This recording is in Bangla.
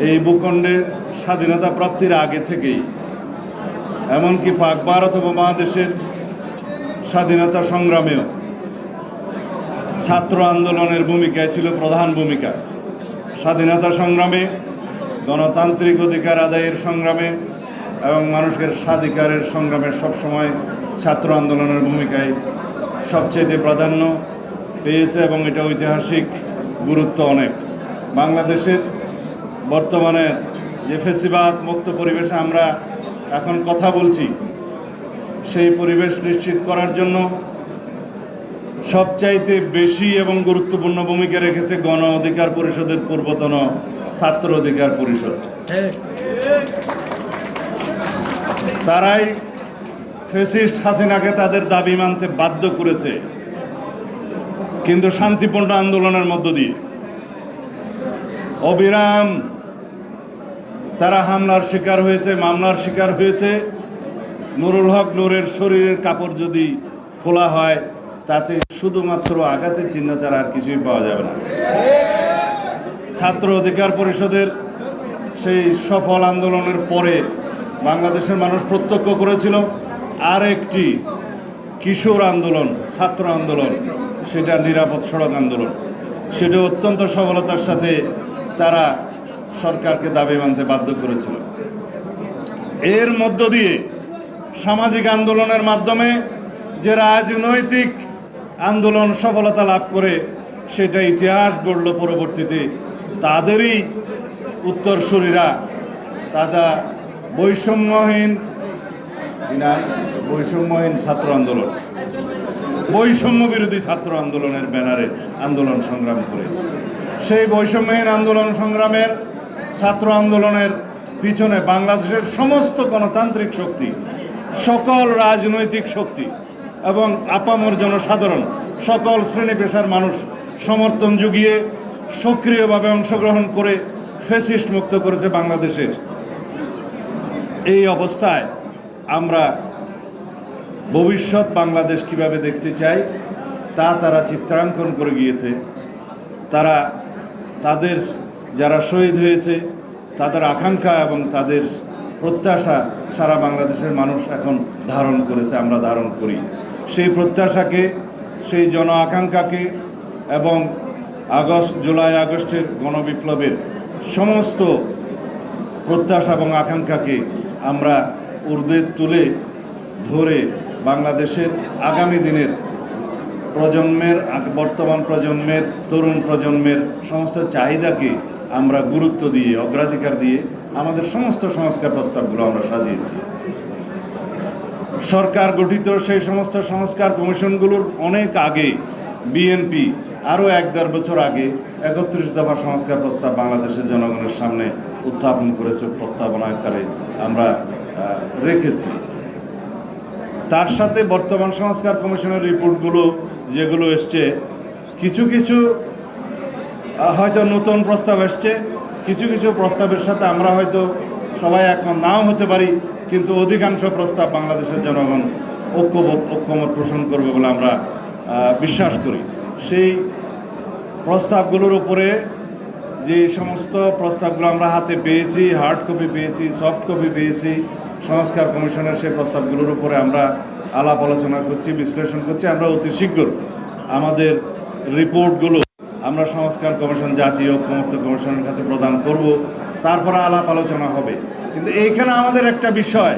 এই ভূখণ্ডের স্বাধীনতা প্রাপ্তির আগে থেকেই, এমনকি পাক ভারত উপমহাদেশের স্বাধীনতা সংগ্রামেও ছাত্র আন্দোলনের ভূমিকায় ছিল প্রধান ভূমিকা। স্বাধীনতা সংগ্রামে, গণতান্ত্রিক অধিকার আদায়ের সংগ্রামে এবং মানুষের স্বাধিকারের সংগ্রামে সবসময় ছাত্র আন্দোলনের ভূমিকায় সবচেয়ে প্রাধান্য পেয়েছে এবং এটা ঐতিহাসিক গুরুত্ব অনেক। বাংলাদেশের বর্তমানে যে ফেসিবাদ মুক্ত পরিবেশে আমরা এখন কথা বলছি, সেই পরিবেশ নিশ্চিত করার জন্য সবচাইতে বেশি এবং গুরুত্বপূর্ণ ভূমিকা রেখেছে গণ অধিকার পরিষদের পূর্বতন ছাত্র অধিকার পরিষদ। তারাই ফ্যাসিস্ট হাসিনাকে তাদের দাবি মানতে বাধ্য করেছে, কিন্তু শান্তিপূর্ণ আন্দোলনের মধ্য দিয়ে। অবিরাম তারা হামলার শিকার হয়েছে, মামলার শিকার হয়েছে। নুরুল হক নূরের শরীরের কাপড় যদি খোলা হয়, তাতে শুধুমাত্র আঘাতের চিহ্ন ছাড়া আর কিছুই পাওয়া যাবে না। ছাত্র অধিকার পরিষদের সেই সফল আন্দোলনের পরে বাংলাদেশের মানুষ প্রত্যক্ষ করেছিল আর একটি কিশোর আন্দোলন, ছাত্র আন্দোলন, সেটা নিরাপদ সড়ক আন্দোলন। সেটা অত্যন্ত সফলতার সাথে তারা সরকারকে দাবি মানতে বাধ্য করেছিল। এর মধ্য দিয়ে সামাজিক আন্দোলনের মাধ্যমে যে রাজনৈতিক আন্দোলন সফলতা লাভ করে, সেটা ইতিহাস গড়ল পরবর্তীতে তাদেরই উত্তরসূরিরা। তারা বৈষম্যহীন ছাত্র আন্দোলন, বৈষম্য বিরোধী ছাত্র আন্দোলনের ব্যানারে আন্দোলন সংগ্রাম করে, সেই বৈষম্যহীন আন্দোলন সংগ্রামের ছাত্র আন্দোলনের পিছনে বাংলাদেশের সমস্ত গণতান্ত্রিক শক্তি, সকল রাজনৈতিক শক্তি এবং আপামর জনসাধারণ, সকল শ্রেণী পেশার মানুষ সমর্থন জুগিয়ে সক্রিয়ভাবে অংশগ্রহণ করে ফ্যাসিস্ট মুক্ত করেছে বাংলাদেশের। এই অবস্থায় আমরা ভবিষ্যৎ বাংলাদেশ কিভাবে দেখতে চাই তা তারা চিত্রাঙ্কন করে গিয়েছে। তারা তাদের যারা শহীদ হয়েছে তাদের আকাঙ্ক্ষা এবং তাদের প্রত্যাশা সারা বাংলাদেশের মানুষ এখন ধারণ করেছে, আমরা ধারণ করি। সেই প্রত্যাশাকে, সেই জন আকাঙ্ক্ষাকে এবং জুলাই আগস্টের গণবিপ্লবের সমস্ত প্রত্যাশা এবং আকাঙ্ক্ষাকে আমরা ঊর্ধ্বে তুলে ধরে বাংলাদেশের আগামী দিনের প্রজন্মের, বর্তমান প্রজন্মের, তরুণ প্রজন্মের সমস্ত চাহিদাকে আমরা গুরুত্ব দিয়ে, অগ্রাধিকার দিয়ে আমাদের সমস্ত সংস্কার প্রস্তাবগুলো আমরা সাজিয়েছি। সরকার গঠিত সেই সমস্ত সংস্কার কমিশনগুলোর অনেক আগে বিএনপি আরও 1-1.5 বছর আগে 31 দফা সংস্কার প্রস্তাব বাংলাদেশের জনগণের সামনে উত্থাপন করেছে, প্রস্তাবনা আকারে আমরা রেখেছি। তার সাথে বর্তমান সংস্কার কমিশনের রিপোর্টগুলো যেগুলো এসছে, কিছু কিছু হয়তো নতুন প্রস্তাব এসছে, কিছু কিছু প্রস্তাবের সাথে আমরা হয়তো সবাই একমত নাও হতে পারি, কিন্তু অধিকাংশ প্রস্তাব বাংলাদেশের জনগণ ঐক্যমত পোষণ করবে বলে আমরা বিশ্বাস করি। সেই প্রস্তাবগুলোর উপরে যে সমস্ত প্রস্তাবগুলো আমরা হাতে পেয়েছি, হার্ড কপি পেয়েছি, সফট কপি পেয়েছি, সংস্কার কমিশনের সেই প্রস্তাবগুলোর উপরে আমরা আলাপ আলোচনা করছি, বিশ্লেষণ করছি। আমরা অতি শীঘ্র আমাদের রিপোর্টগুলো আমরা সংস্কার কমিশন, জাতীয় ঐক্যমত্য কমিশনের কাছে প্রদান করব, তারপরে আলাপ আলোচনা হবে। কিন্তু এইখানে আমাদের একটা বিষয়,